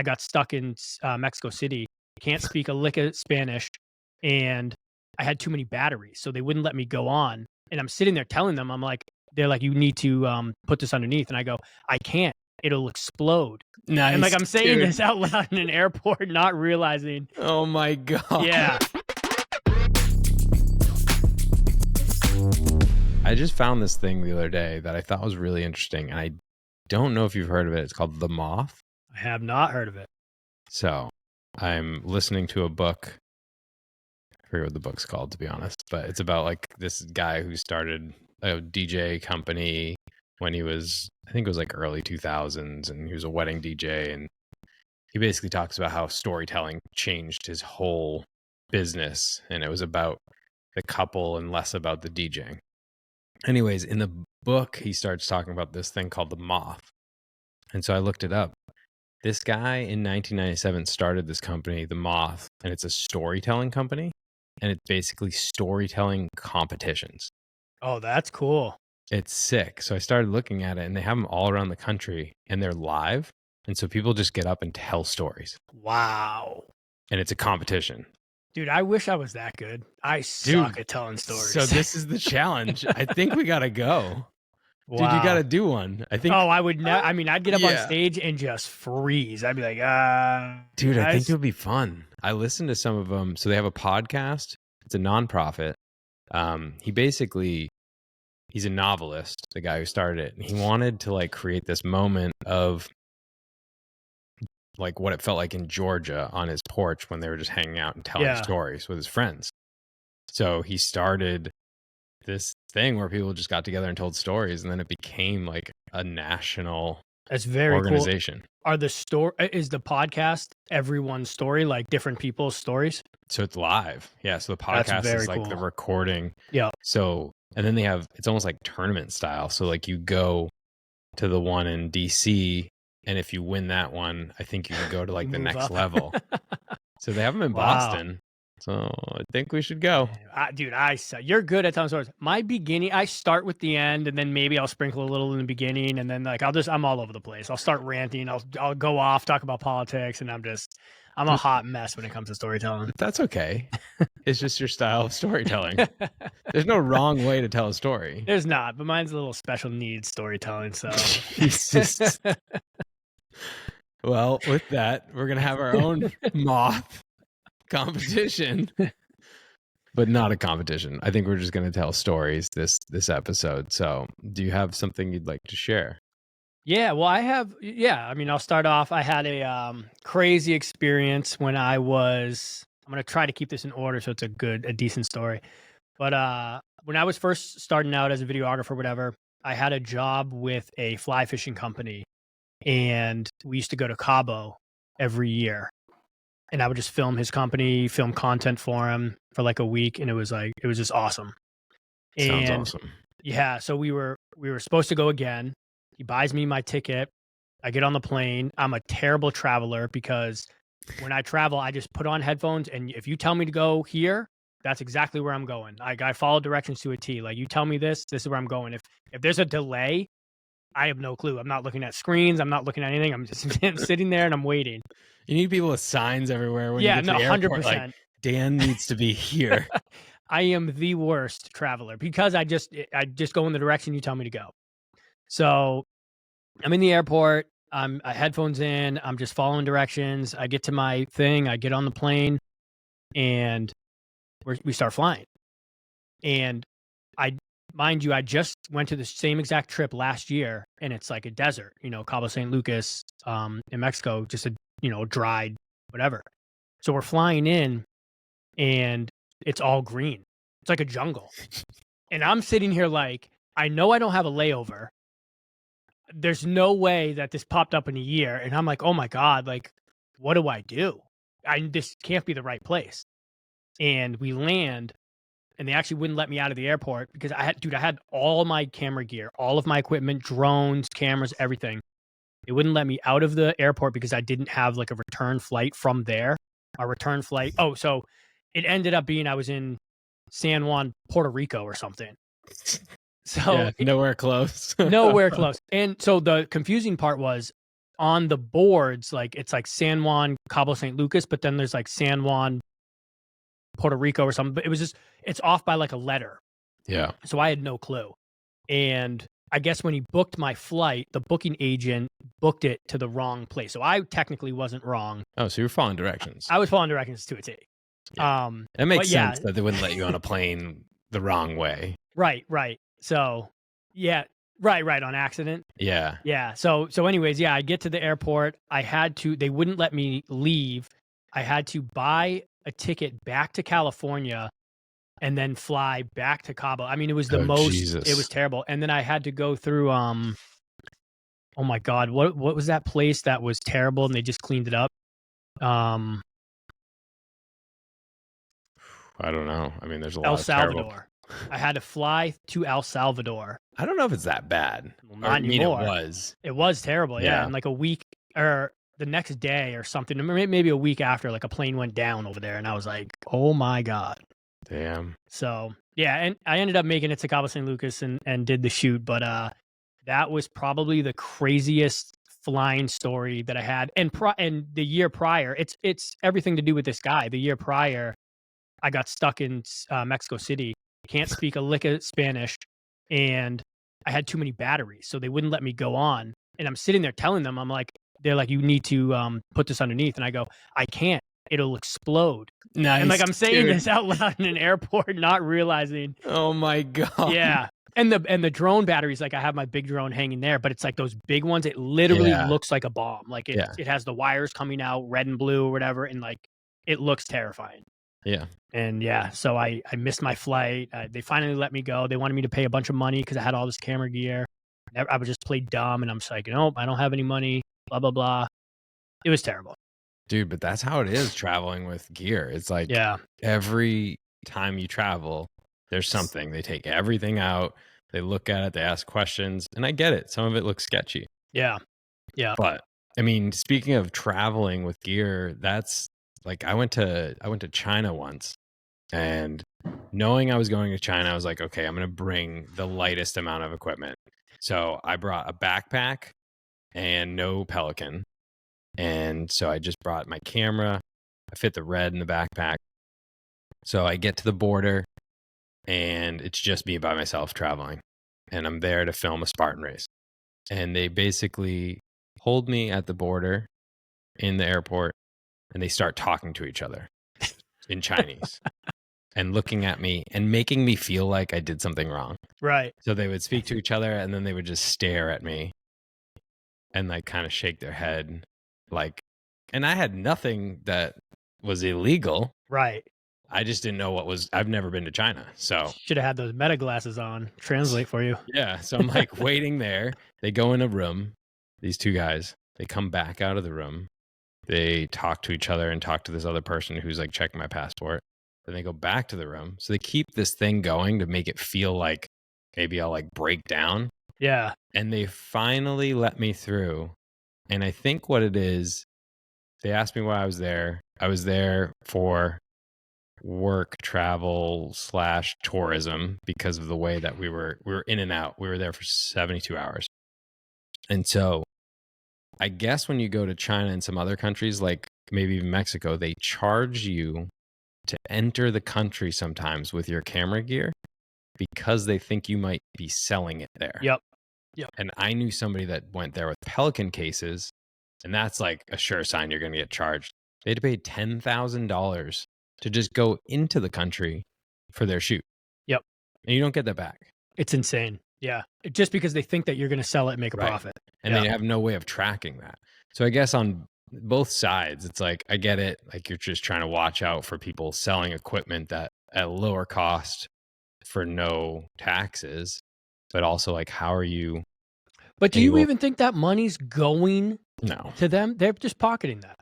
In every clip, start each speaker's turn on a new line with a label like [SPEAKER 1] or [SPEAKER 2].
[SPEAKER 1] I got stuck in Mexico City. Can't speak a lick of Spanish, and I had too many batteries, so they wouldn't let me go on. And I'm sitting there telling them, they're like, you need to put this underneath, and I go, I can't. It'll explode.
[SPEAKER 2] Nice.
[SPEAKER 1] And like I'm saying
[SPEAKER 2] dude.
[SPEAKER 1] this out loud in an airport, not realizing.
[SPEAKER 2] Oh my God.
[SPEAKER 1] Yeah.
[SPEAKER 2] I just found this thing the other day that I thought was really interesting, and I don't know if you've heard of it. It's called The Moth.
[SPEAKER 1] I have not heard of it.
[SPEAKER 2] So I'm listening to a book. I forget what the book's called, to be honest, but it's about like this guy who started a DJ company when he was, I think it was like early 2000s, and he was a wedding DJ. And he basically talks about how storytelling changed his whole business. And it was about the couple and less about the DJing. Anyways, in the book, he starts talking about this thing called The Moth. And so I looked it up. This guy in 1997 started this company, The Moth, and it's a storytelling company. And it's basically storytelling competitions.
[SPEAKER 1] Oh, that's cool.
[SPEAKER 2] It's sick. So I started looking at it, and they have them all around the country, and they're live. And so people just get up and tell stories.
[SPEAKER 1] Wow.
[SPEAKER 2] And it's a competition.
[SPEAKER 1] Dude, I wish I was that good. I suck at telling stories.
[SPEAKER 2] So this is the challenge. I think we got to go.
[SPEAKER 1] Wow.
[SPEAKER 2] Dude, you got to do one. I think.
[SPEAKER 1] Oh, I would not. I mean, I'd get up on stage and just freeze. I'd be like,
[SPEAKER 2] Dude, I think it would be fun. I listened to some of them. So they have a podcast. It's a nonprofit. He's a novelist, the guy who started it. And he wanted to like create this moment of like what it felt like in Georgia on his porch when they were just hanging out and telling stories with his friends. So he started this thing where people just got together and told stories, and then it became like a national organization.
[SPEAKER 1] Cool. Is the podcast everyone's story, like different people's stories?
[SPEAKER 2] So it's live. Yeah. So the podcast is like the recording.
[SPEAKER 1] Yeah.
[SPEAKER 2] So, and then it's almost like tournament style. So like you go to the one in DC, and if you win that one, I think you can go to like the next level. So they have them in Boston. So I think we should go.
[SPEAKER 1] Dude, you're good at telling stories. My beginning, I start with the end, and then maybe I'll sprinkle a little in the beginning, and then like I'm all over the place. I'll start ranting. I'll go off, talk about politics, and I'm a hot mess when it comes to storytelling.
[SPEAKER 2] That's okay. It's just your style of storytelling. There's no wrong way to tell a story.
[SPEAKER 1] There's not, but mine's a little special needs storytelling. So.
[SPEAKER 2] Well, with that, we're gonna have our own moth competition, but not a competition. I think we're just going to tell stories this episode. So do you have something you'd like to share?
[SPEAKER 1] Yeah, well, I mean, I'll start off. I had a crazy experience when I'm going to try to keep this in order so it's a decent story. But when I was first starting out as a videographer, whatever, I had a job with a fly fishing company, and we used to go to Cabo every year. And I would just film his company, film content for him for like a week. And it was just awesome.
[SPEAKER 2] Sounds awesome.
[SPEAKER 1] Yeah. So we were supposed to go again. He buys me my ticket. I get on the plane. I'm a terrible traveler because when I travel, I just put on headphones. And if you tell me to go here, that's exactly where I'm going. I follow directions to a T. Like you tell me this is where I'm going. If there's a delay, I have no clue. I'm not looking at screens. I'm not looking at anything. I'm just sitting there and I'm waiting.
[SPEAKER 2] You need people with signs everywhere. When you get to the airport,
[SPEAKER 1] 100%.
[SPEAKER 2] Like, Dan needs to be here.
[SPEAKER 1] I am the worst traveler because I just go in the direction you tell me to go. So I'm in the airport. I headphones in. I'm just following directions. I get to my thing. I get on the plane, and we start flying. And mind you, I just went to the same exact trip last year, and it's like a desert, Cabo San Lucas, in Mexico, just a dried whatever. So we're flying in, and it's all green. It's like a jungle. And I'm sitting here like, I know I don't have a layover. There's no way that this popped up in a year. And I'm like, oh my God, like, what do I do? This can't be the right place. And we land, and they actually wouldn't let me out of the airport because I had all my camera gear, all of my equipment, drones, cameras, everything. They wouldn't let me out of the airport because I didn't have like a return flight from there. A return flight. Oh, so it ended up being I was in San Juan, Puerto Rico or something. So
[SPEAKER 2] nowhere close.
[SPEAKER 1] Nowhere close. And so the confusing part was on the boards, like it's like San Juan, Cabo San Lucas, but then there's like San Juan, Puerto Rico or something. But it was just it's off by like a letter.
[SPEAKER 2] Yeah.
[SPEAKER 1] So I had no clue. And I guess when he booked my flight, the booking agent booked it to the wrong place. So I technically wasn't wrong.
[SPEAKER 2] Oh, so you're following directions.
[SPEAKER 1] I was following directions to a T.
[SPEAKER 2] Yeah. It makes
[SPEAKER 1] yeah,
[SPEAKER 2] sense that they wouldn't let you on a plane the wrong way.
[SPEAKER 1] right. So yeah, right on accident.
[SPEAKER 2] Yeah.
[SPEAKER 1] Yeah. So anyways, yeah, I get to the airport. They wouldn't let me leave. I had to buy a ticket back to California and then fly back to Cabo. I mean, it was the
[SPEAKER 2] Jesus.
[SPEAKER 1] it was terrible. And then I had to go through oh my God, what was that place that was terrible and they just cleaned it up?
[SPEAKER 2] I don't know. I mean, there's a lot
[SPEAKER 1] El
[SPEAKER 2] of terrible.
[SPEAKER 1] Salvador. I had to fly to El Salvador.
[SPEAKER 2] I don't know if it's that bad.
[SPEAKER 1] Well, not
[SPEAKER 2] I mean,
[SPEAKER 1] anymore.
[SPEAKER 2] it was.
[SPEAKER 1] It was terrible, yeah.
[SPEAKER 2] Yeah.
[SPEAKER 1] And like a week or the next day or something, maybe a week after, like a plane went down over there, and I was like, "Oh my God."
[SPEAKER 2] Damn.
[SPEAKER 1] So yeah, and I ended up making it to Cabo San Lucas and did the shoot, but that was probably the craziest flying story that I had. And the year prior, it's everything to do with this guy. The year prior, I got stuck in Mexico City. Can't speak a lick of Spanish, and I had too many batteries, so they wouldn't let me go on. And I'm sitting there telling them, they're like, "You need to put this underneath," and I go, "I can't. It'll explode."
[SPEAKER 2] Nice.
[SPEAKER 1] And like I'm saying this out loud in an airport, not realizing.
[SPEAKER 2] Oh my God.
[SPEAKER 1] Yeah. And the drone batteries, like I have my big drone hanging there, but it's like those big ones. It literally looks like a bomb. Like it has the wires coming out red and blue or whatever, and like it looks terrifying.
[SPEAKER 2] Yeah.
[SPEAKER 1] And yeah, so I missed my flight. They finally let me go. They wanted me to pay a bunch of money because I had all this camera gear. I would just play dumb, and I'm just like, nope, I don't have any money. Blah blah blah. It was terrible.
[SPEAKER 2] Dude, but that's how it is traveling with gear. It's like every time you travel, there's something. They take everything out. They look at it. They ask questions. And I get it. Some of it looks sketchy.
[SPEAKER 1] Yeah.
[SPEAKER 2] But I mean, speaking of traveling with gear, that's like I went to China once, and knowing I was going to China, I was like, okay, I'm going to bring the lightest amount of equipment. So I brought a backpack and no Pelican. And so I just brought my camera. I fit the red in the backpack. So I get to the border, and it's just me by myself traveling. And I'm there to film a Spartan race. And they basically hold me at the border in the airport, and they start talking to each other in Chinese and looking at me and making me feel like I did something wrong.
[SPEAKER 1] Right.
[SPEAKER 2] So they would speak to each other, and then they would just stare at me and like kind of shake their head. Like, and I had nothing that was illegal.
[SPEAKER 1] Right.
[SPEAKER 2] I just didn't know I've never been to China. So
[SPEAKER 1] should have had those meta glasses on, translate for you.
[SPEAKER 2] Yeah. So I'm like waiting there. They go in a room, these two guys, they come back out of the room. They talk to each other and talk to this other person who's like checking my passport. Then they go back to the room. So they keep this thing going to make it feel like maybe I'll like break down.
[SPEAKER 1] Yeah.
[SPEAKER 2] And they finally let me through. And I think what it is, they asked me why I was there. I was there for work, travel / tourism because of the way that we were in and out. We were there for 72 hours. And so I guess when you go to China and some other countries, like maybe even Mexico, they charge you to enter the country sometimes with your camera gear because they think you might be selling it there.
[SPEAKER 1] Yep.
[SPEAKER 2] And I knew somebody that went there with Pelican cases, and that's like a sure sign you're going to get charged. They had to pay $10,000 to just go into the country for their shoot.
[SPEAKER 1] Yep.
[SPEAKER 2] And you don't get that back.
[SPEAKER 1] It's insane. Yeah. Just because they think that you're going to sell it and make a profit.
[SPEAKER 2] And they have no way of tracking that. So I guess on both sides, it's like, I get it. Like you're just trying to watch out for people selling equipment that at lower cost for no taxes, but also like, how are you?
[SPEAKER 1] But do you even think that money's going to them? They're just pocketing that.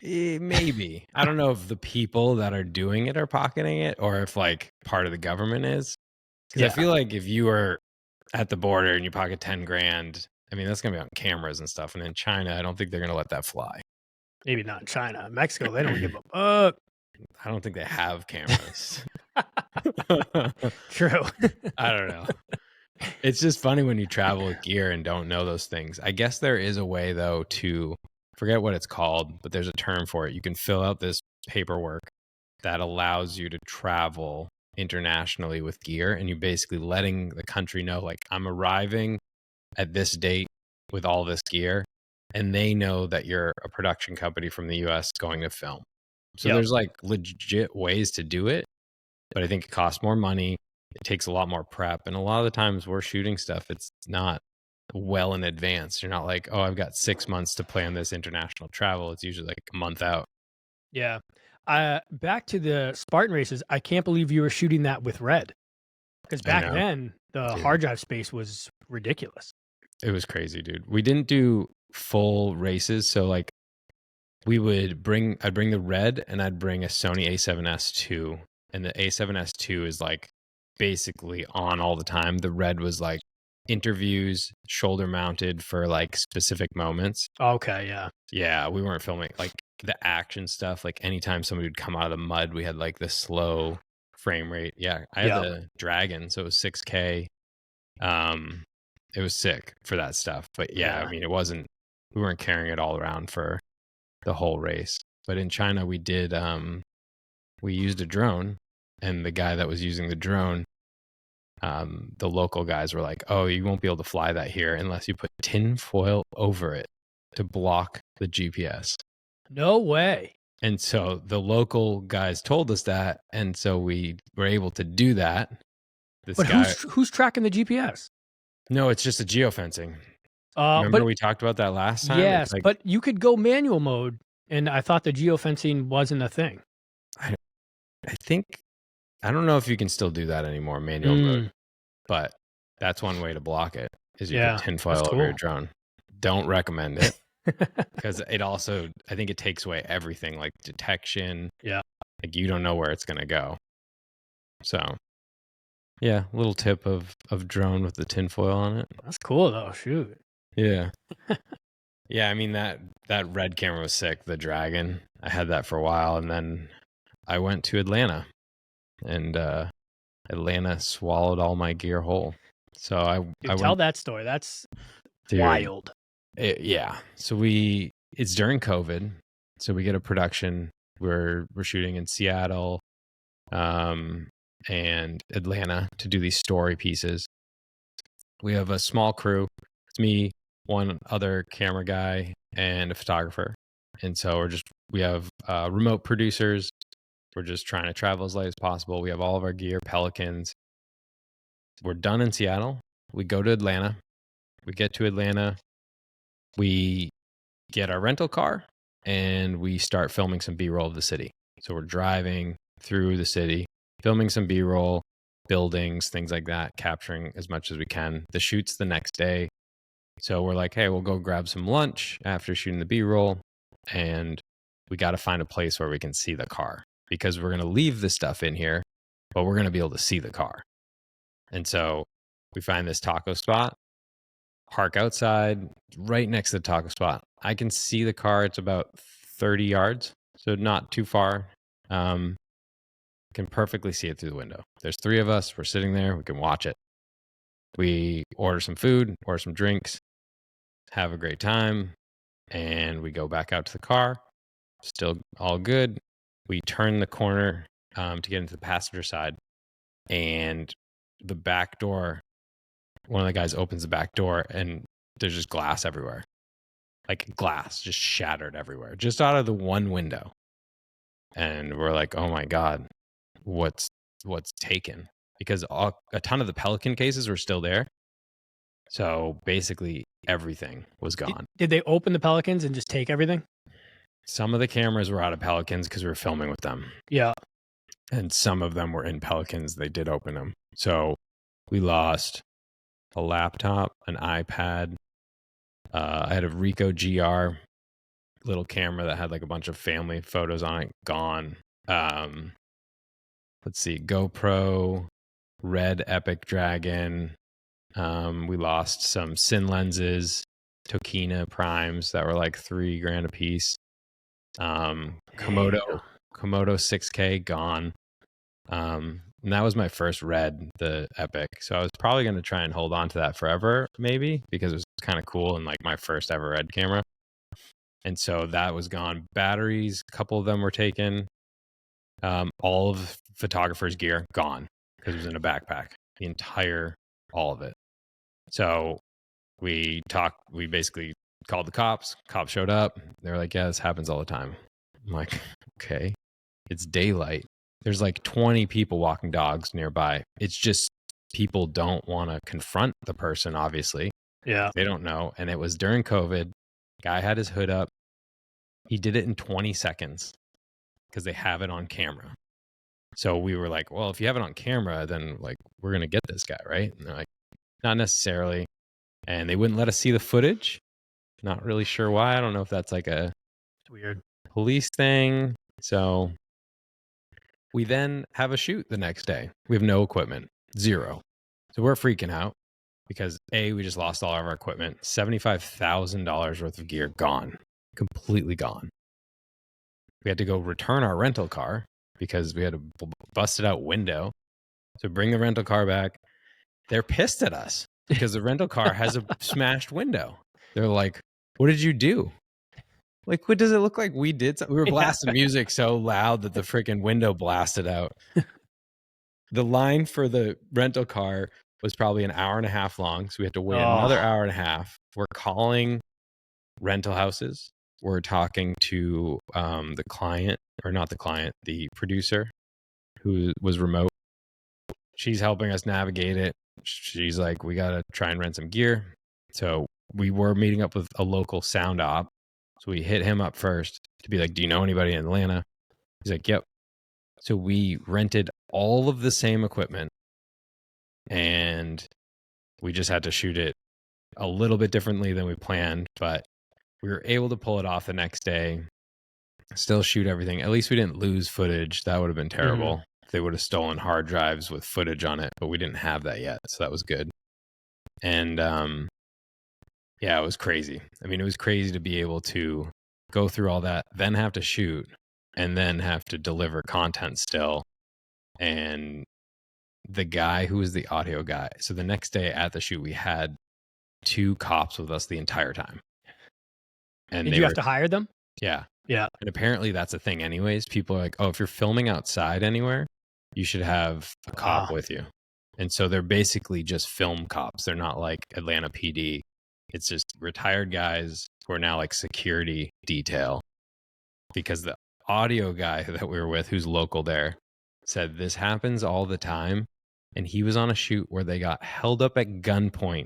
[SPEAKER 2] Maybe. I don't know if the people that are doing it are pocketing it or if like part of the government is. Because I feel like if you are at the border and you pocket 10 grand, I mean, that's going to be on cameras and stuff. And in China, I don't think they're going to let that fly.
[SPEAKER 1] Maybe not in China. Mexico, they don't give a fuck.
[SPEAKER 2] I don't think they have cameras.
[SPEAKER 1] True.
[SPEAKER 2] I don't know. It's just funny when you travel with gear and don't know those things. I guess there is a way though to forget what it's called, but there's a term for it. You can fill out this paperwork that allows you to travel internationally with gear, and you basically letting the country know, like, I'm arriving at this date with all this gear, and they know that you're a production company from the US going to film. So
[SPEAKER 1] Yep.
[SPEAKER 2] there's like legit ways to do it, but I think it costs more money. It takes a lot more prep. And a lot of the times we're shooting stuff, it's not well in advance. You're not like, oh, I've got 6 months to plan this international travel. It's usually like a month out.
[SPEAKER 1] Yeah. Back to the Spartan races, I can't believe you were shooting that with red, because
[SPEAKER 2] I
[SPEAKER 1] back
[SPEAKER 2] know,
[SPEAKER 1] then, the
[SPEAKER 2] dude.
[SPEAKER 1] hard drive space was ridiculous.
[SPEAKER 2] It was crazy, dude. We didn't do full races. So like I'd bring the red and I'd bring a Sony A7S II. And the A7S II is like basically on all the time. The red was like interviews, shoulder mounted for like specific moments.
[SPEAKER 1] Okay, yeah.
[SPEAKER 2] Yeah, we weren't filming like the action stuff. Like anytime somebody would come out of the mud, we had like the slow frame rate. Yeah, I had
[SPEAKER 1] Yep.
[SPEAKER 2] the Dragon, so it was 6K. Um, it was sick for that stuff. But yeah, I
[SPEAKER 1] Yeah.
[SPEAKER 2] mean, we weren't carrying it all around for the whole race. But in China, we used a drone, and the guy that was using the drone, the local guys were like, "Oh, you won't be able to fly that here unless you put tin foil over it to block the GPS."
[SPEAKER 1] No way.
[SPEAKER 2] And so the local guys told us that, and so we were able to do that. This
[SPEAKER 1] But
[SPEAKER 2] guy,
[SPEAKER 1] who's tracking the GPS?
[SPEAKER 2] no, it's just a geofencing. Remember
[SPEAKER 1] But
[SPEAKER 2] we talked about that last time? It's
[SPEAKER 1] yes,
[SPEAKER 2] like
[SPEAKER 1] but you could go manual mode, and I thought the geofencing wasn't a thing.
[SPEAKER 2] I, I think I don't know if you can still do that anymore, manual mode,
[SPEAKER 1] Mm,
[SPEAKER 2] but that's one way to block it is you put
[SPEAKER 1] yeah, that's
[SPEAKER 2] tinfoil over your
[SPEAKER 1] cool.
[SPEAKER 2] drone. Don't recommend it because it also I think it takes away everything like detection.
[SPEAKER 1] Yeah,
[SPEAKER 2] Like you don't know where it's gonna go. So yeah, little tip of drone with the tinfoil on it.
[SPEAKER 1] that's cool though, shoot.
[SPEAKER 2] Yeah. Yeah, I mean that red camera was sick, the Dragon. I had that for a while and then I went to Atlanta and Atlanta swallowed all my gear whole. So I
[SPEAKER 1] Dude, tell
[SPEAKER 2] went,
[SPEAKER 1] that story, that's
[SPEAKER 2] dude.
[SPEAKER 1] wild.
[SPEAKER 2] Yeah. So it's during COVID. So we get a production. We're shooting in Seattle, um, and Atlanta to do these story pieces. We have a small crew. It's me, one other camera guy, and a photographer. And so we have remote producers. We're just trying to travel as light as possible. We have all of our gear, Pelicans. We're done in Seattle. We go to Atlanta. We get to Atlanta. We get our rental car and we start filming some B-roll of the city. So we're driving through the city, filming some B-roll, buildings, things like that, capturing as much as we can. The shoot's the next day. So we're like, hey, we'll go grab some lunch after shooting the B-roll. And we got to find a place where we can see the car because we're going to leave the stuff in here, but we're going to be able to see the car. And so we find this taco spot, park outside, right next to the taco spot. I can see the car. It's about 30 yards, so not too far. Can perfectly see it through the window. There's three of us. We're sitting there. We can watch it. We order some food, order some drinks, have a great time, and we go back out to the car. Still all good. We turn the corner to get into the passenger side, and the back door, one of the guys opens the back door, and there's just glass everywhere. Like glass just shattered everywhere, just out of the one window. And we're like, oh my God, what's taken? Because a ton of the Pelican cases were still there. So basically everything was gone.
[SPEAKER 1] Did they open the Pelicans and just take everything?
[SPEAKER 2] Some of the cameras were out of Pelicans because we were filming with them.
[SPEAKER 1] Yeah.
[SPEAKER 2] And some of them were in Pelicans. They did open them. So we lost a laptop, an iPad. I had a Ricoh GR little camera that had like a bunch of family photos on it, gone. Let's see, GoPro, Red Epic Dragon. We lost some Sin lenses, Tokina primes that were like $3,000 a piece.
[SPEAKER 1] Dang.
[SPEAKER 2] Komodo 6K gone. And that was my first Red, the Epic. So I was probably going to try and hold on to that forever, maybe, because it was kind of cool and like my first ever Red camera. And so that was gone. Batteries, a couple of them were taken. All of the photographer's gear gone because it was in a backpack. All of it. So we basically called the cops. Cops showed up. They were like, yeah, this happens all the time. I'm like, okay, it's daylight. There's like 20 people walking dogs nearby. It's just people don't want to confront the person, obviously.
[SPEAKER 1] Yeah.
[SPEAKER 2] They don't know. And it was during COVID. Guy had his hood up. He did it in 20 seconds because they have it on camera. So we were like, well, if you have it on camera, then like we're going to get this guy, right? And they're like, not necessarily. And they wouldn't let us see the footage. Not really sure why. I don't know if that's like a
[SPEAKER 1] It's weird.
[SPEAKER 2] police thing. So we then have a shoot the next day. We have no equipment, zero. So we're freaking out because we just lost all of our equipment. $75,000 worth of gear gone, completely gone. We had to go return our rental car because we had a busted out window. So bring the rental car back. They're pissed at us because the rental car has a smashed window. They're like, what did you do? Like, what does it look like we did? We were blasting music so loud that the freaking window blasted out. The line for the rental car was probably an hour and a half long. So we had to wait another hour and a half. We're calling rental houses. We're talking to the client, or not the client, the producer who was remote. She's helping us navigate it. She's like, we got to try and rent some gear. So we were meeting up with a local sound op. So we hit him up first to be like, do you know anybody in Atlanta? He's like, yep. So we rented all of the same equipment and we just had to shoot it a little bit differently than we planned, but we were able to pull it off the next day, still shoot everything. At least we didn't lose footage. That would have been terrible.
[SPEAKER 1] Mm-hmm.
[SPEAKER 2] If they would have stolen hard drives with footage on it, but we didn't have that yet. So that was good. And yeah, it was crazy. I mean, it was crazy to be able to go through all that, then have to shoot, and then have to deliver content still. And the guy who was the audio guy. So the next day at the shoot, we had 2 cops with us the entire time. And
[SPEAKER 1] did you have to hire them?
[SPEAKER 2] Yeah.
[SPEAKER 1] Yeah.
[SPEAKER 2] And apparently that's a thing anyways. People are like, oh, if you're filming outside anywhere, you should have a cop with you. And so they're basically just film cops. They're not like Atlanta PD. It's just retired guys who are now like security detail. Because the audio guy that we were with, who's local there, said this happens all the time. And he was on a shoot where they got held up at gunpoint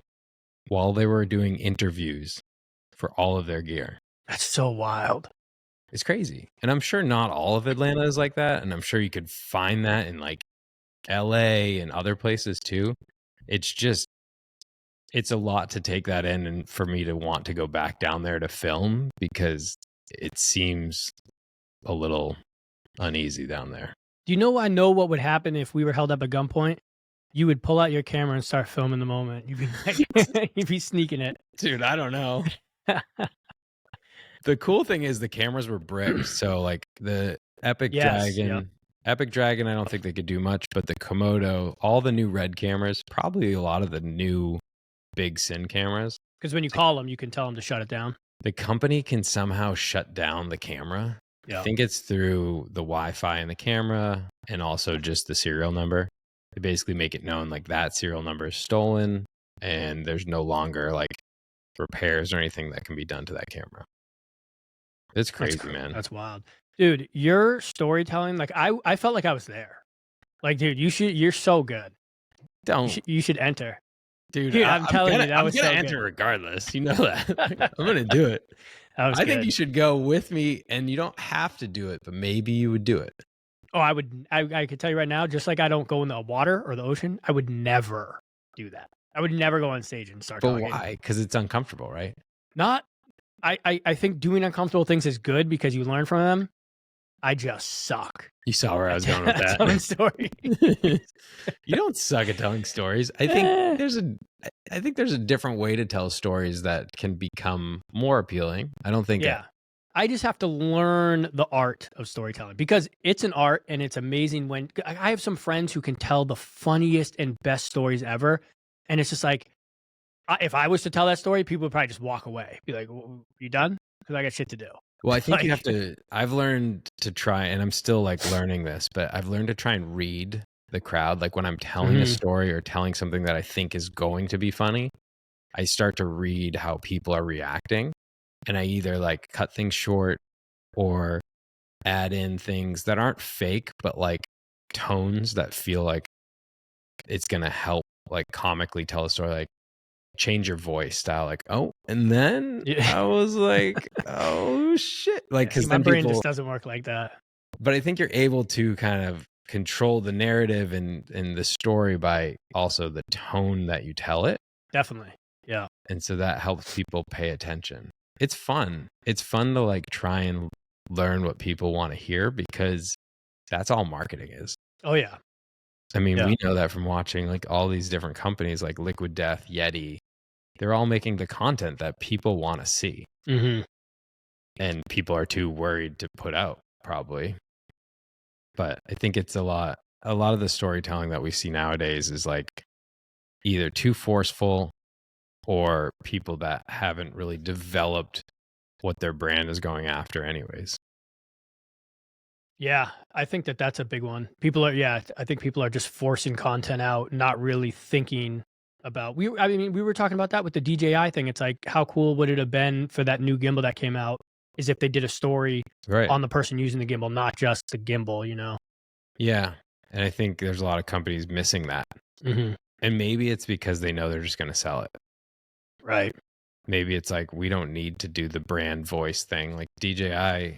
[SPEAKER 2] while they were doing interviews for all of their gear.
[SPEAKER 1] That's so wild.
[SPEAKER 2] It's crazy. And I'm sure not all of Atlanta is like that. And I'm sure you could find that in like LA and other places too. It's just, it's a lot to take that in and for me to want to go back down there to film because it seems a little uneasy down there.
[SPEAKER 1] Do you know, I know what would happen if we were held up at gunpoint? You would pull out your camera and start filming the moment. You'd be like, you'd be sneaking it.
[SPEAKER 2] Dude, I don't know. The cool thing is the cameras were bricked. So like the Epic Dragon, I don't think they could do much, but the Komodo, all the new Red cameras, probably a lot of the new big Sin cameras.
[SPEAKER 1] Because when you call them, you can tell them to shut it down.
[SPEAKER 2] The company can somehow shut down the camera.
[SPEAKER 1] Yeah.
[SPEAKER 2] I think it's through the Wi-Fi in the camera and also just the serial number. They basically make it known like that serial number is stolen and there's no longer like repairs or anything that can be done to that camera. It's crazy, man.
[SPEAKER 1] That's wild. Dude, your storytelling, like I felt like I was there. Like, dude, you're so good. You should enter.
[SPEAKER 2] Dude,
[SPEAKER 1] I'm telling you, that was so good.
[SPEAKER 2] I'm gonna enter regardless. You know that. I'm gonna do it.
[SPEAKER 1] I
[SPEAKER 2] think you should go with me, and you don't have to do it, but maybe you would do it.
[SPEAKER 1] Oh, I would. I could tell you right now, just like I don't go in the water or the ocean, I would never do that. I would never go on stage and start talking.
[SPEAKER 2] But why? Because it's uncomfortable, right?
[SPEAKER 1] Not. I think doing uncomfortable things is good because you learn from them. I just suck.
[SPEAKER 2] You saw where I was going with that.
[SPEAKER 1] Telling stories.
[SPEAKER 2] You don't suck at telling stories. I think there's a different way to tell stories that can become more appealing. I don't think
[SPEAKER 1] I just have to learn the art of storytelling because it's an art and it's amazing when I have some friends who can tell the funniest and best stories ever. And it's just like, if I was to tell that story, people would probably just walk away, be like, You done? Because I got shit to do.
[SPEAKER 2] Well, I think you have
[SPEAKER 1] Like,
[SPEAKER 2] to I've learned to try, and I'm still, like, learning this, but I've learned to try and read the crowd, like, when I'm telling a
[SPEAKER 1] mhm.
[SPEAKER 2] story or telling something that I think is going to be funny, I start to read how people are reacting, and I either, like, cut things short or add in things that aren't fake, but, like, tones that feel like it's gonna help, like, comically tell a story, like, change your voice style, like, "Oh, and then
[SPEAKER 1] Yeah.
[SPEAKER 2] I was like, oh, shit." Like,
[SPEAKER 1] Yeah, see,
[SPEAKER 2] because
[SPEAKER 1] my
[SPEAKER 2] then
[SPEAKER 1] brain just
[SPEAKER 2] people
[SPEAKER 1] doesn't work like that.
[SPEAKER 2] but I think you're able to kind of control the narrative and the story by also the tone that you tell it,
[SPEAKER 1] Definitely. Yeah.
[SPEAKER 2] and so that helps people pay attention. It's fun. It's fun to, like, try and learn what people wanna hear because that's all marketing is.
[SPEAKER 1] Oh, yeah.
[SPEAKER 2] I mean,
[SPEAKER 1] Yeah.
[SPEAKER 2] we know that from watching, like, all these different companies like Liquid Death, Yeti, they're all making the content that people wanna see,
[SPEAKER 1] Mhm.
[SPEAKER 2] and people are too worried to put out, probably. But I think it's a lot of the storytelling that we see nowadays is, like, either too forceful or people that haven't really developed what their brand is going after anyways.
[SPEAKER 1] Yeah, I think that that's a big one. People are yeah, I think people are just forcing content out, not really thinking about I mean, we were talking about that with the DJI thing. It's like, how cool would it have been for that new gimbal that came out is if they did a story
[SPEAKER 2] Right.
[SPEAKER 1] on the person using the gimbal, not just the gimbal,
[SPEAKER 2] Yeah, and I think there's a lot of companies missing that,
[SPEAKER 1] Mhm.
[SPEAKER 2] and maybe it's because they know they're just gonna sell it.
[SPEAKER 1] Right.
[SPEAKER 2] Maybe it's like, we don't need to do the brand voice thing, like DJI,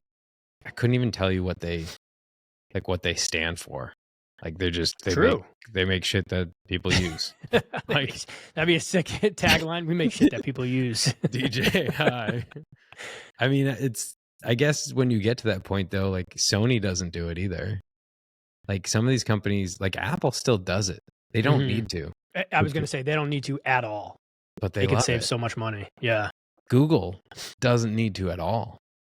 [SPEAKER 2] I couldn't even tell you what they stand for. Like, they're just
[SPEAKER 1] True.
[SPEAKER 2] they make shit that people use.
[SPEAKER 1] That'd be
[SPEAKER 2] Like,
[SPEAKER 1] that'd be a sick tagline. We make shit that people use.
[SPEAKER 2] DJI. I mean, it's I guess when you get to that point though, like, Sony doesn't do it either. Like, some of these companies, like Apple still does it. They don't
[SPEAKER 1] Mhm.
[SPEAKER 2] need to,
[SPEAKER 1] I
[SPEAKER 2] but
[SPEAKER 1] was gonna say they don't need to at all.
[SPEAKER 2] but they
[SPEAKER 1] They could
[SPEAKER 2] love
[SPEAKER 1] save
[SPEAKER 2] it.
[SPEAKER 1] so much money. Yeah.
[SPEAKER 2] Google doesn't need to at all,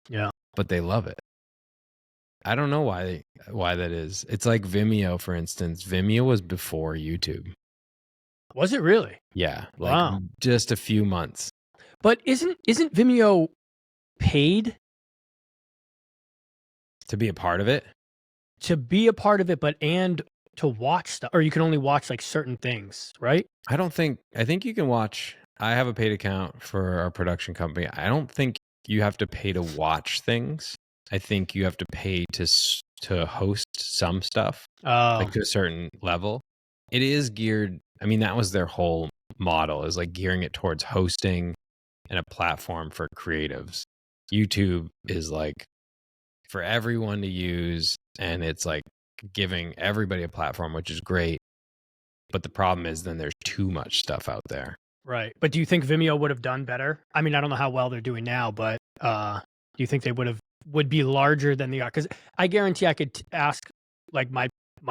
[SPEAKER 1] Yeah.
[SPEAKER 2] but they love it. I don't know why that is. It's like Vimeo, for instance. Vimeo was before YouTube.
[SPEAKER 1] Was it really?
[SPEAKER 2] Yeah, like,
[SPEAKER 1] Wow.
[SPEAKER 2] just a few months
[SPEAKER 1] But isn't Vimeo paid
[SPEAKER 2] to be a part of it.
[SPEAKER 1] to be a part of it, but and to watch stuff, or you can only watch like certain things, right?
[SPEAKER 2] I think you can watch. I have a paid account for our production company. I don't think you have to pay to watch things. I think you have to pay to host some stuff, like,
[SPEAKER 1] Oh,
[SPEAKER 2] to a certain level. It is geared I mean, that was their whole model, is, like, gearing it towards hosting and a platform for creatives. YouTube is, like, for everyone to use, and it's, like, giving everybody a platform, which is great, but the problem is then there's too much stuff out there.
[SPEAKER 1] right. But do you think Vimeo would have done better? I mean, I don't know how well they're doing now, but do you think they would be larger than they are? Because I guarantee I could ask like my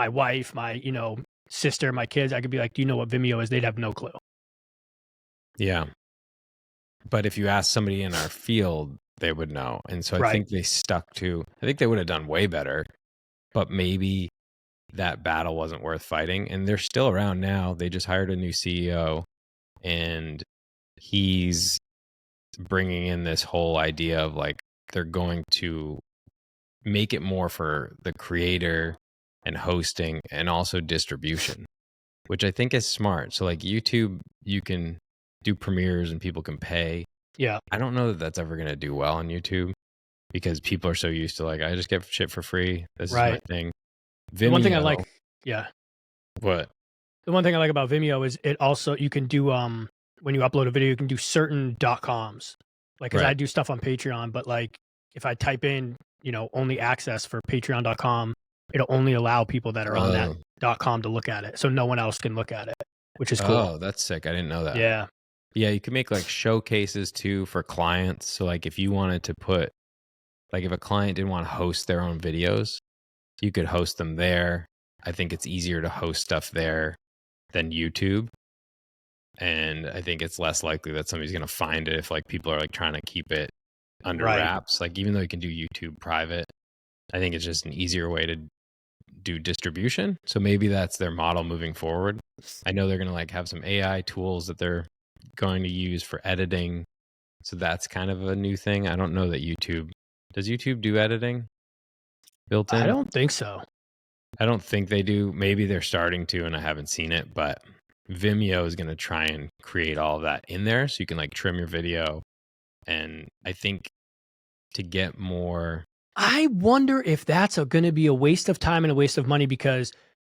[SPEAKER 1] wife, my sister, my kids. I could be like, "Do you know what Vimeo is?" They'd have no clue.
[SPEAKER 2] Yeah. But if you ask somebody in our field, they would know. And so
[SPEAKER 1] Right.
[SPEAKER 2] I think they would have done way better, but maybe that battle wasn't worth fighting. And they're still around now. They just hired a new CEO, and he's bringing in this whole idea of, like, they're going to make it more for the creator and hosting and also distribution, which I think is smart. So, like, YouTube, you can do premieres and people can pay.
[SPEAKER 1] Yeah.
[SPEAKER 2] I don't know that that's ever gonna do well on YouTube because people are so used to, like, "I just get shit for free. This is my
[SPEAKER 1] Right.
[SPEAKER 2] thing."
[SPEAKER 1] The one thing I
[SPEAKER 2] Vimeo.
[SPEAKER 1] like, yeah.
[SPEAKER 2] What?
[SPEAKER 1] The one thing I like about Vimeo is it also you can do when you upload a video, you can do certain .coms. Like, cause I
[SPEAKER 2] Right.
[SPEAKER 1] do stuff on Patreon, but like if I type in, only access for patreon.com, it'll only allow people that are on that
[SPEAKER 2] Oh.
[SPEAKER 1] .com to look at it. So no one else can look at it, which is cool.
[SPEAKER 2] Oh, that's sick. I didn't know that.
[SPEAKER 1] Yeah.
[SPEAKER 2] Yeah, you can make, like, showcases too for clients. So, like, if you wanted to put like, if a client didn't wanna host their own videos, you could host them there. I think it's easier to host stuff there than YouTube, and I think it's less likely that somebody's gonna find it if, like, people are, like, trying to keep it under
[SPEAKER 1] Right.
[SPEAKER 2] wraps. Like, even though you can do YouTube private, I think it's just an easier way to do distribution. So maybe that's their model moving forward. I know they're going to like have some AI tools that they're going to use for editing. So that's kind of a new thing. I don't know that does YouTube do editing built
[SPEAKER 1] I
[SPEAKER 2] in?
[SPEAKER 1] don't think so.
[SPEAKER 2] I don't think they do. Maybe they're starting to, and I haven't seen it, but Vimeo is going to try and create all of that in there so you can like trim your video. And I think to get more,
[SPEAKER 1] I wonder if that's going to be a waste of time and a waste of money because,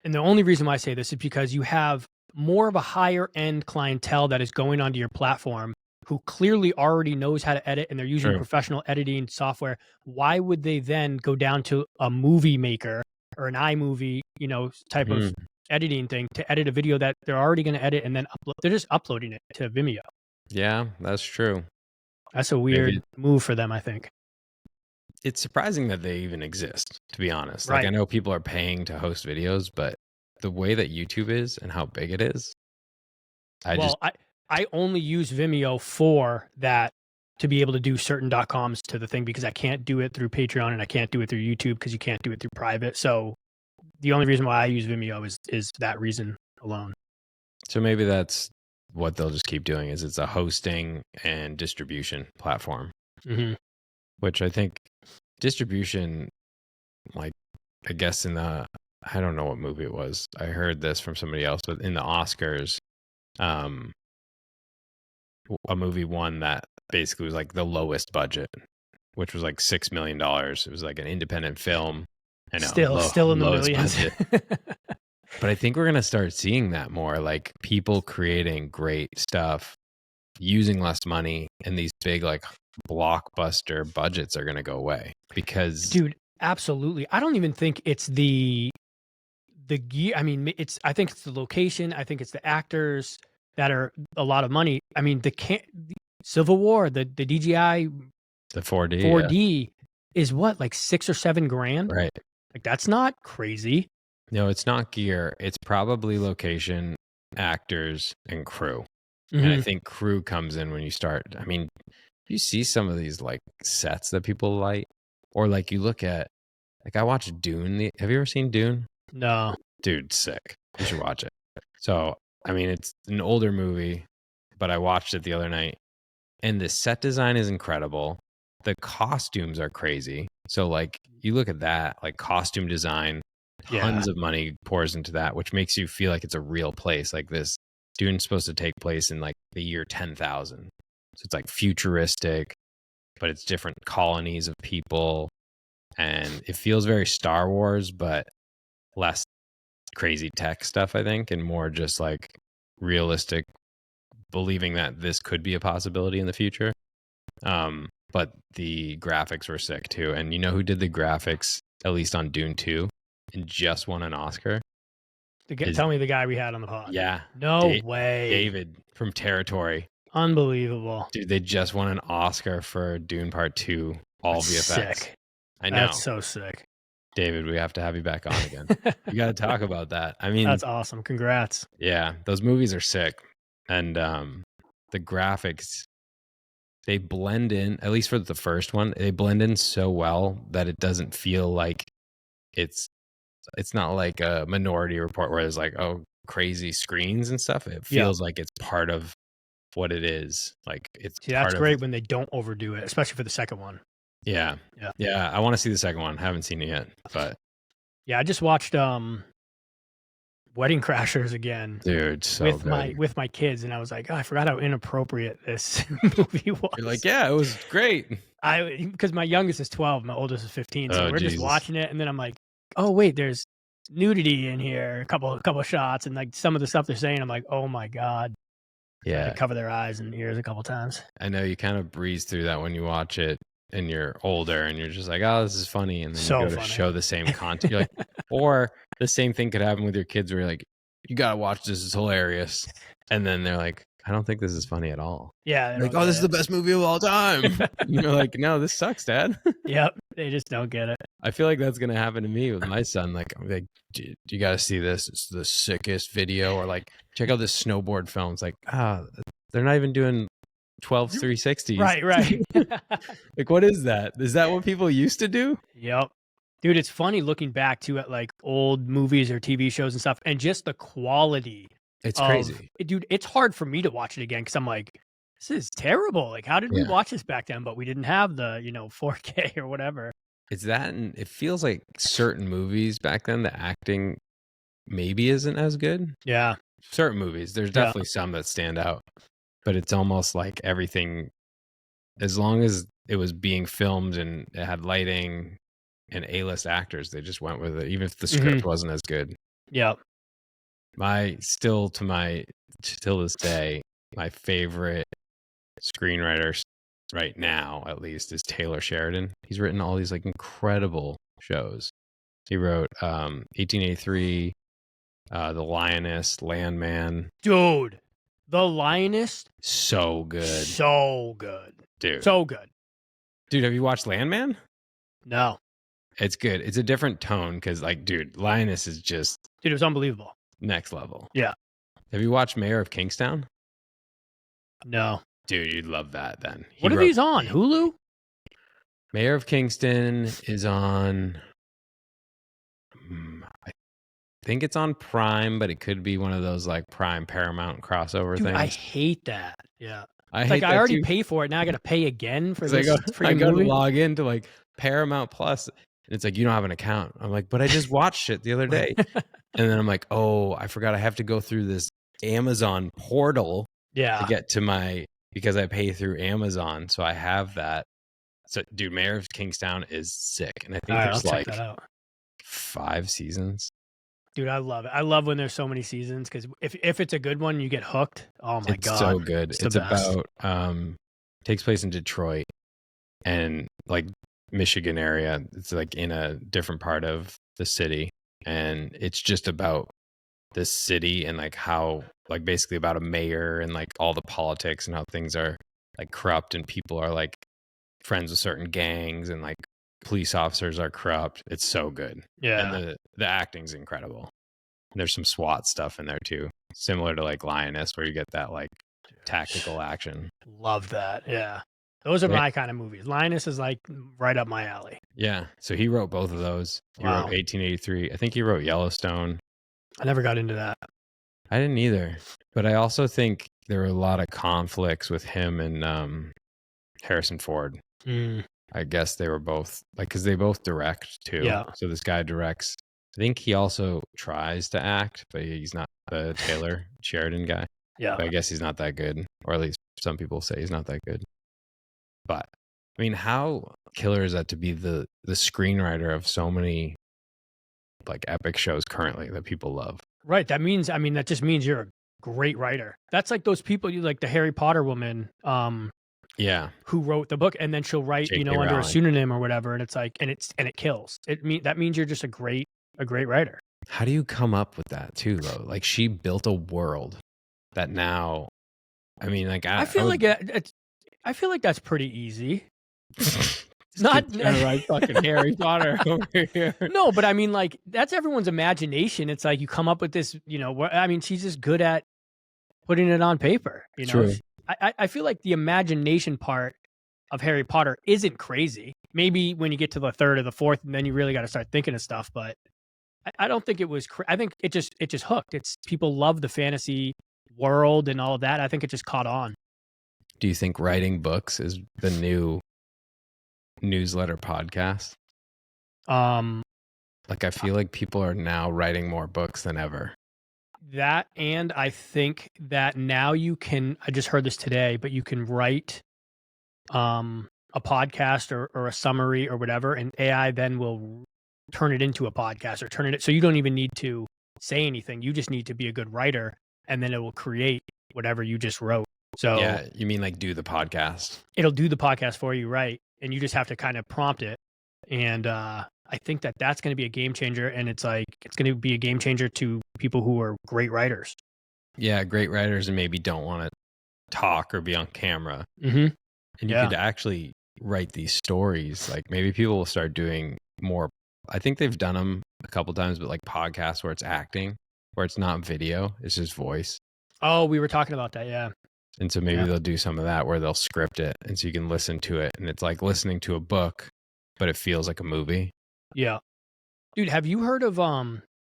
[SPEAKER 1] and the only reason why I say this is because you have more of a higher end clientele that is going onto your platform who clearly already knows how to edit and they're using
[SPEAKER 2] true.
[SPEAKER 1] professional editing software. Why would they then go down to a movie maker or an iMovie, type of
[SPEAKER 2] Mhm.
[SPEAKER 1] editing thing to edit a video that they're already going to edit and then upload? They're just uploading it to Vimeo.
[SPEAKER 2] Yeah, that's true.
[SPEAKER 1] That's a
[SPEAKER 2] Maybe
[SPEAKER 1] weird move for them, I think.
[SPEAKER 2] it's surprising that they even exist, to be honest. Like, I
[SPEAKER 1] Right.
[SPEAKER 2] know people are paying to host videos, but the way that YouTube is and how big it is, I just,
[SPEAKER 1] Well, I only use Vimeo for that to be able to do certain .coms to the thing because I can't do it through Patreon and I can't do it through YouTube because you can't do it through private. So the only reason why I use Vimeo is that reason alone.
[SPEAKER 2] so maybe that's what they'll just keep doing is it's a hosting and distribution platform,
[SPEAKER 1] Hmm.
[SPEAKER 2] which I think distribution, like, I guess I don't know what movie it was. I heard this from somebody else, but in the Oscars, um, a movie won that basically was like the lowest budget, which was like $6 million. It was like an independent film. I know,
[SPEAKER 1] Still in the
[SPEAKER 2] lowest
[SPEAKER 1] millions.
[SPEAKER 2] budget. But I think we're gonna start seeing that more, like people creating great stuff using less money, and these big like blockbuster budgets are gonna go away because
[SPEAKER 1] Dude, absolutely. I don't even think it's the gear. I mean, I think it's the location. I think it's the actors that are a lot of money. I mean, the Civil War, the DJI
[SPEAKER 2] the 4D, yeah,
[SPEAKER 1] 4D is what, like 6 or 7 grand?
[SPEAKER 2] right.
[SPEAKER 1] Like, that's not crazy.
[SPEAKER 2] No, it's not gear. It's probably location, actors, and crew. And I
[SPEAKER 1] Mhm.
[SPEAKER 2] think crew comes in when you start. I mean, you see some of these like sets that people light, or like you look at, like I watched Dune. Have you ever seen Dune?
[SPEAKER 1] No.
[SPEAKER 2] Dude, sick. You should watch it. So, I mean, it's an older movie, but I watched it the other night, and the set design is incredible. The costumes are crazy. So, like, you look at that, like costume design,
[SPEAKER 1] Yeah.
[SPEAKER 2] tons of money pours into that, which makes you feel like it's a real place. Like this Dune's supposed to take place in like the year 10,000. So it's like futuristic, but it's different colonies of people. And it feels very Star Wars, but less crazy tech stuff, I think, and more just like realistic, believing that this could be a possibility in the future. But the graphics were sick too. And you know who did the graphics, at least on Dune 2, and just won an Oscar? Is
[SPEAKER 1] Tell me the guy we had on the pod.
[SPEAKER 2] Yeah,
[SPEAKER 1] No way.
[SPEAKER 2] David from Territory.
[SPEAKER 1] Unbelievable.
[SPEAKER 2] Dude, they just won an Oscar for Dune Part 2, all
[SPEAKER 1] That's
[SPEAKER 2] VFX.
[SPEAKER 1] sick.
[SPEAKER 2] I know.
[SPEAKER 1] That's so sick.
[SPEAKER 2] David, we have to have you back on again. You got to talk about that. I mean,
[SPEAKER 1] That's awesome. Congrats.
[SPEAKER 2] yeah, those movies are sick. And the graphics, they blend in, at least for the first one, they blend in so well that it doesn't feel like it's not like a Minority Report where there's like, oh, crazy screens and stuff. It
[SPEAKER 1] Yeah.
[SPEAKER 2] feels like it's part of what it is. Like it's
[SPEAKER 1] See, that's
[SPEAKER 2] part of,
[SPEAKER 1] great when they don't overdo it, especially for the second one.
[SPEAKER 2] yeah.
[SPEAKER 1] Yeah.
[SPEAKER 2] Yeah. I want to see the second one. Haven't seen it yet, but
[SPEAKER 1] Yeah, I just watched Wedding Crashers again
[SPEAKER 2] dude, so
[SPEAKER 1] with
[SPEAKER 2] good.
[SPEAKER 1] my kids, and I was like, "Oh, I forgot how inappropriate this movie was."
[SPEAKER 2] You're like, yeah, it was great.
[SPEAKER 1] Because my youngest is 12, my oldest is 15, so
[SPEAKER 2] Oh,
[SPEAKER 1] we're just
[SPEAKER 2] Jesus.
[SPEAKER 1] watching it, and then I'm like, "Oh, wait, there's nudity in here, a couple shots," and like some of the stuff they're saying, I'm like, "Oh my god." So I had
[SPEAKER 2] Yeah.
[SPEAKER 1] to cover their eyes and ears a couple times.
[SPEAKER 2] I know you kind of breeze through that when you watch it and you're older and you're just like, oh, this is funny. And then you
[SPEAKER 1] So
[SPEAKER 2] go to
[SPEAKER 1] funny.
[SPEAKER 2] show the same content. You're like, or the same thing could happen with your kids where you're like, you got to watch this. It's hilarious. And then they're like, I don't think this is funny at all.
[SPEAKER 1] Yeah, they
[SPEAKER 2] Like,
[SPEAKER 1] don't
[SPEAKER 2] oh,
[SPEAKER 1] get
[SPEAKER 2] this is the
[SPEAKER 1] it.
[SPEAKER 2] best movie of all time. And you're like, no, this sucks, Dad.
[SPEAKER 1] Yep, they just don't get it.
[SPEAKER 2] I feel like that's going to happen to me with my son. Like, I'm like, dude, you got to see this. It's the sickest video. Or like, check out this snowboard film. It's like, they're not even doing 12 360s.
[SPEAKER 1] Right.
[SPEAKER 2] Like, what is that? Is that what people used to do?
[SPEAKER 1] Yep. Dude, it's funny looking back too at like old movies or TV shows and stuff, and just the quality
[SPEAKER 2] It's
[SPEAKER 1] of
[SPEAKER 2] crazy.
[SPEAKER 1] dude, it's hard for me to watch it again because I'm like, this is terrible. Like, how did we
[SPEAKER 2] Yeah.
[SPEAKER 1] watch this back then? But we didn't have the, 4K or whatever.
[SPEAKER 2] It's that, and it feels like certain movies back then, the acting maybe isn't as good.
[SPEAKER 1] Yeah.
[SPEAKER 2] Certain movies, there's
[SPEAKER 1] Yeah.
[SPEAKER 2] definitely some that stand out, but it's almost like everything, as long as it was being filmed and it had lighting and A-list actors, they just went with it, even if the script wasn't as good.
[SPEAKER 1] Yeah.
[SPEAKER 2] Till this day, my favorite screenwriter right now, at least, is Taylor Sheridan. He's written all these like incredible shows. He wrote 1883, The Lioness, Landman.
[SPEAKER 1] Dude, The Lioness,
[SPEAKER 2] So good.
[SPEAKER 1] so good.
[SPEAKER 2] Dude.
[SPEAKER 1] So good.
[SPEAKER 2] Dude, have you watched Landman?
[SPEAKER 1] No.
[SPEAKER 2] It's good. It's a different tone because, like, dude, Lioness is just
[SPEAKER 1] Dude, it was unbelievable.
[SPEAKER 2] next level.
[SPEAKER 1] Yeah.
[SPEAKER 2] Have you watched Mayor of Kingstown?
[SPEAKER 1] No.
[SPEAKER 2] Dude, you'd love that then.
[SPEAKER 1] What are these on? Hulu?
[SPEAKER 2] Mayor of Kingston is on, I think it's on Prime, but it could be one of those like Prime Paramount crossover
[SPEAKER 1] Dude,
[SPEAKER 2] things.
[SPEAKER 1] I hate that. Yeah.
[SPEAKER 2] I
[SPEAKER 1] It's
[SPEAKER 2] hate
[SPEAKER 1] like
[SPEAKER 2] that
[SPEAKER 1] I already
[SPEAKER 2] too.
[SPEAKER 1] pay for it. Now I got to pay again for
[SPEAKER 2] 'Cause
[SPEAKER 1] this
[SPEAKER 2] I
[SPEAKER 1] freaking
[SPEAKER 2] go to
[SPEAKER 1] movie.
[SPEAKER 2] log into like Paramount Plus, and it's like, you don't have an account. I'm like, but I just watched it the other day. And then I'm like, oh, I forgot I have to go through this Amazon portal
[SPEAKER 1] Yeah.
[SPEAKER 2] to get to because I pay through Amazon. So I have that. So, dude, Mayor of Kingstown is sick. And I think
[SPEAKER 1] All right,
[SPEAKER 2] there's
[SPEAKER 1] I'll
[SPEAKER 2] like
[SPEAKER 1] check that out.
[SPEAKER 2] 5 seasons.
[SPEAKER 1] Dude, I love it. I love when there's so many seasons because if it's a good one, you get hooked. Oh my
[SPEAKER 2] It's
[SPEAKER 1] god,
[SPEAKER 2] so good.
[SPEAKER 1] It's
[SPEAKER 2] It's
[SPEAKER 1] the best.
[SPEAKER 2] about takes place in Detroit and like Michigan area. It's like in a different part of the city, and it's just about this city and like how, like, basically about a mayor and like all the politics and how things are like corrupt and people are like friends with certain gangs and like police officers are corrupt. It's so good.
[SPEAKER 1] Yeah.
[SPEAKER 2] And the acting's incredible. There's some SWAT stuff in there too, similar to like Lioness, where you get that like tactical action.
[SPEAKER 1] Love that. Yeah. Those are
[SPEAKER 2] Right.
[SPEAKER 1] my kind of movies. Linus is like right up my alley.
[SPEAKER 2] Yeah. So he wrote both of those. He
[SPEAKER 1] Wow.
[SPEAKER 2] wrote 1883. I think he wrote Yellowstone.
[SPEAKER 1] I never got into that.
[SPEAKER 2] I didn't either. But I also think there were a lot of conflicts with him and Harrison Ford.
[SPEAKER 1] Mm.
[SPEAKER 2] I guess they were both like, because they both direct too.
[SPEAKER 1] Yeah.
[SPEAKER 2] So this guy directs. I think he also tries to act, but he's not the Taylor Sheridan guy.
[SPEAKER 1] Yeah.
[SPEAKER 2] But I guess he's not that good, or at least some people say he's not that good. But I mean, how killer is that to be the screenwriter of so many like epic shows currently that people love?
[SPEAKER 1] Right. That just means you're a great writer. That's like those people you like the Harry Potter woman,
[SPEAKER 2] Yeah.
[SPEAKER 1] who wrote the book, and then she'll write,
[SPEAKER 2] J.K.
[SPEAKER 1] under a
[SPEAKER 2] Rowling.
[SPEAKER 1] pseudonym or whatever, and it's like, and it kills. That means you're just a great writer.
[SPEAKER 2] How do you come up with that too, though? Like, she built a world that now, I mean, like
[SPEAKER 1] I feel like that's pretty easy. Not
[SPEAKER 2] right, fucking Harry Potter over here.
[SPEAKER 1] No, but I mean, like, that's everyone's imagination. It's like you come up with this, she's just good at putting it on paper.
[SPEAKER 2] True.
[SPEAKER 1] I feel like the imagination part of Harry Potter isn't crazy. Maybe when you get to the third or the fourth, and then you really got to start thinking of stuff. But I don't think it was. I think it just hooked. It's people love the fantasy world and all of that. I think it just caught on.
[SPEAKER 2] Do you think writing books is the new newsletter podcast? Like, I feel like people are now writing more books than ever.
[SPEAKER 1] That, and I think that now I just heard this today, but you can write a podcast or a summary or whatever, and AI then will turn it into a podcast or turn it, so you don't even need to say anything. You just need to be a good writer, and then it will create whatever you just wrote. So
[SPEAKER 2] Yeah, you mean like do the podcast?
[SPEAKER 1] it'll do the podcast for you, right? And you just have to kind of prompt it. And I think that's going to be a game changer, and it's going to be a game changer to people who are great writers.
[SPEAKER 2] Yeah, great writers and maybe don't want to talk or be on camera.
[SPEAKER 1] Mm-hmm.
[SPEAKER 2] And you could actually write these stories. Like, maybe people will start doing more. I think they've done them a couple times, but like podcasts where it's acting, where it's not video, it's just voice.
[SPEAKER 1] Oh, we were talking about that. Yeah.
[SPEAKER 2] And so maybe
[SPEAKER 1] Yeah.
[SPEAKER 2] they'll do some of that where they'll script it. And so you can listen to it. And it's like listening to a book, but it feels like a movie.
[SPEAKER 1] Yeah. Dude, have you heard of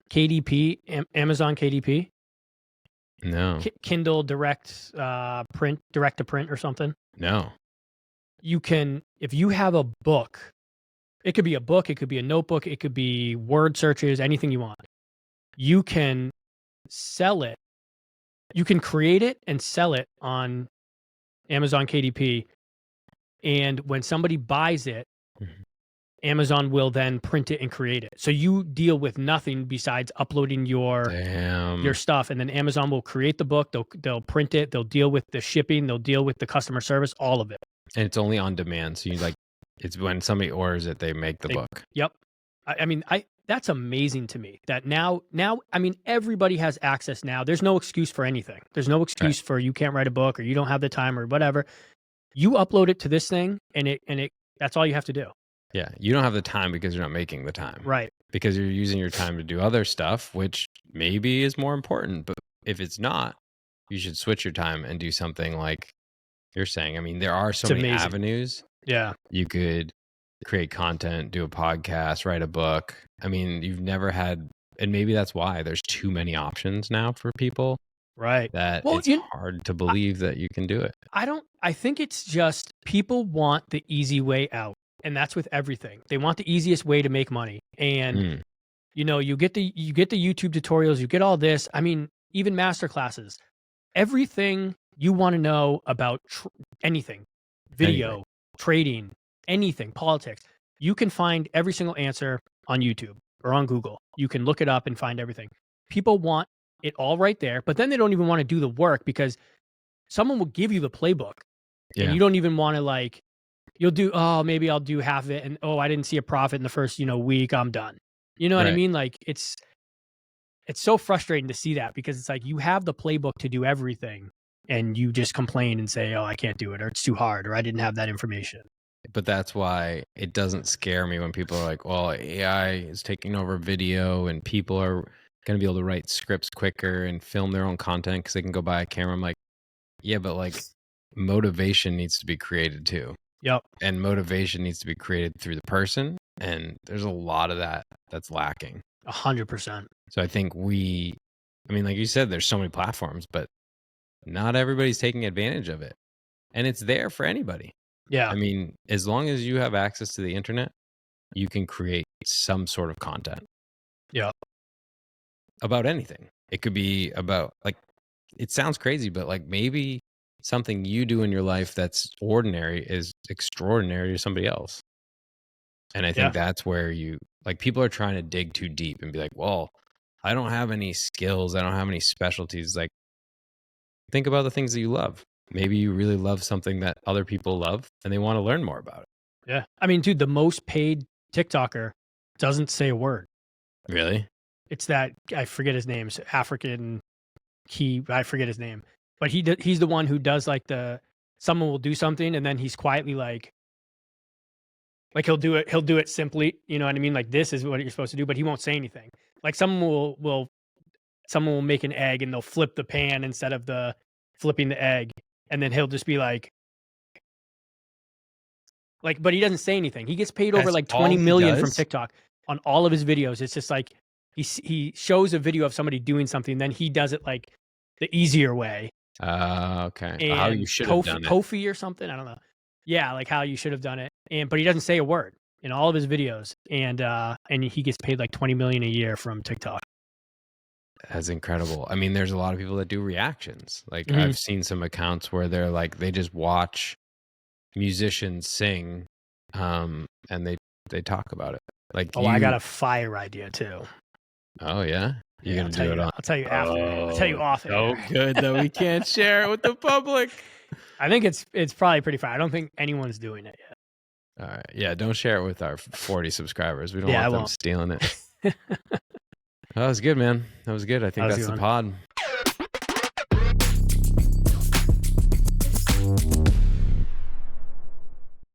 [SPEAKER 1] KDP, Amazon KDP?
[SPEAKER 2] No,
[SPEAKER 1] Kindle Direct Print, Direct to Print or something?
[SPEAKER 2] no.
[SPEAKER 1] You can, if you have a book, it could be a book, it could be a notebook, it could be word searches, anything you want. You can sell it. You can create it and sell it on Amazon KDP. And when somebody buys it,
[SPEAKER 2] Mhm.
[SPEAKER 1] Amazon will then print it and create it. So you deal with nothing besides uploading your
[SPEAKER 2] Damn.
[SPEAKER 1] stuff, and then Amazon will create the book. They'll print it. They'll deal with the shipping. They'll deal with the customer service. All of it.
[SPEAKER 2] And it's only on demand. So you like, it's when somebody orders it, they make the book.
[SPEAKER 1] Yep. I mean, that's amazing to me that now, I mean, everybody has access now. There's no excuse for anything. There's no excuse for you can't write a book or you don't have the time or whatever. You upload it to this thing and it that's all you have to do.
[SPEAKER 2] Yeah. You don't have the time because you're not making the time.
[SPEAKER 1] Right.
[SPEAKER 2] Because you're using your time to do other stuff, which maybe is more important. But if it's not, you should switch your time and do something like you're saying. I mean, there are so
[SPEAKER 1] It's
[SPEAKER 2] many
[SPEAKER 1] amazing.
[SPEAKER 2] avenues.
[SPEAKER 1] Yeah.
[SPEAKER 2] You could create content, do a podcast, write a book. I mean, you've never had, and maybe that's why there's too many options now for people.
[SPEAKER 1] Right.
[SPEAKER 2] That
[SPEAKER 1] Well,
[SPEAKER 2] it's hard to believe that you can do it.
[SPEAKER 1] I think it's just people want the easy way out. And that's with everything. They want the easiest way to make money. And you know, you get the YouTube tutorials, you get all this. I mean, even master classes. Everything you want to know about anything, video, trading, anything, politics, you can find every single answer on YouTube or on Google. You can look it up and find everything. People want it all right there, but then they don't even want to do the work because someone will give you the playbook and you don't even want to like, you'll do, oh, maybe I'll do half of it. And oh, I didn't see a profit in the first, week. I'm done. You know what I mean? Like it's so frustrating to see that because it's like you have the playbook to do everything and you just complain and say, oh, I can't do it or it's too hard or I didn't have that information.
[SPEAKER 2] But that's why it doesn't scare me when people are like, well, AI is taking over video and people are going to be able to write scripts quicker and film their own content because they can go buy a camera. I'm like, yeah, but like motivation needs to be created too.
[SPEAKER 1] Yep.
[SPEAKER 2] And motivation needs to be created through the person. And there's a lot of that that's lacking.
[SPEAKER 1] 100%.
[SPEAKER 2] So I think I mean, like you said, there's so many platforms, but not everybody's taking advantage of it. And it's there for anybody.
[SPEAKER 1] Yeah.
[SPEAKER 2] I mean, as long as you have access to the internet, you can create some sort of content.
[SPEAKER 1] Yeah.
[SPEAKER 2] About anything. It could be about, like, it sounds crazy, but like maybe something you do in your life that's ordinary is extraordinary to somebody else. And I think that's where people are trying to dig too deep and be like, well, I don't have any skills. I don't have any specialties. Like, think about the things that you love. Maybe you really love something that other people love and they want to learn more about it.
[SPEAKER 1] Yeah. I mean, dude, the most paid TikToker doesn't say a word.
[SPEAKER 2] Really?
[SPEAKER 1] It's that, I forget his name, African I forget his name, but he's the one who does like someone will do something and then he's quietly like he'll do it simply, you know what I mean? Like this is what you're supposed to do, but he won't say anything. Like someone will make an egg and they'll flip the pan instead of the flipping the egg. And then he'll just be like, but he doesn't say anything. He gets paid over like 20 million from TikTok on all of his videos. It's just like, he shows a video of somebody doing something, then he does it like the easier way.
[SPEAKER 2] Okay.
[SPEAKER 1] And
[SPEAKER 2] how you should have done it.
[SPEAKER 1] Kofi or something. I don't know. Yeah, like how you should have done it. But he doesn't say a word in all of his videos. And he gets paid like 20 million a year from TikTok.
[SPEAKER 2] That's incredible. I mean, there's a lot of people that do reactions. Like I've seen some accounts where they're like, they just watch musicians sing, and they talk about it. Like,
[SPEAKER 1] I got a fire idea too.
[SPEAKER 2] Oh yeah, you're gonna do it on.
[SPEAKER 1] I'll tell you after. I'll tell you off.
[SPEAKER 2] So good that we can't share it with the public.
[SPEAKER 1] I think it's probably pretty fire. I don't think anyone's doing it yet.
[SPEAKER 2] All right, yeah, don't share it with our 40 subscribers. We don't want them stealing it. That was good, man. That was good. I think that's the pod.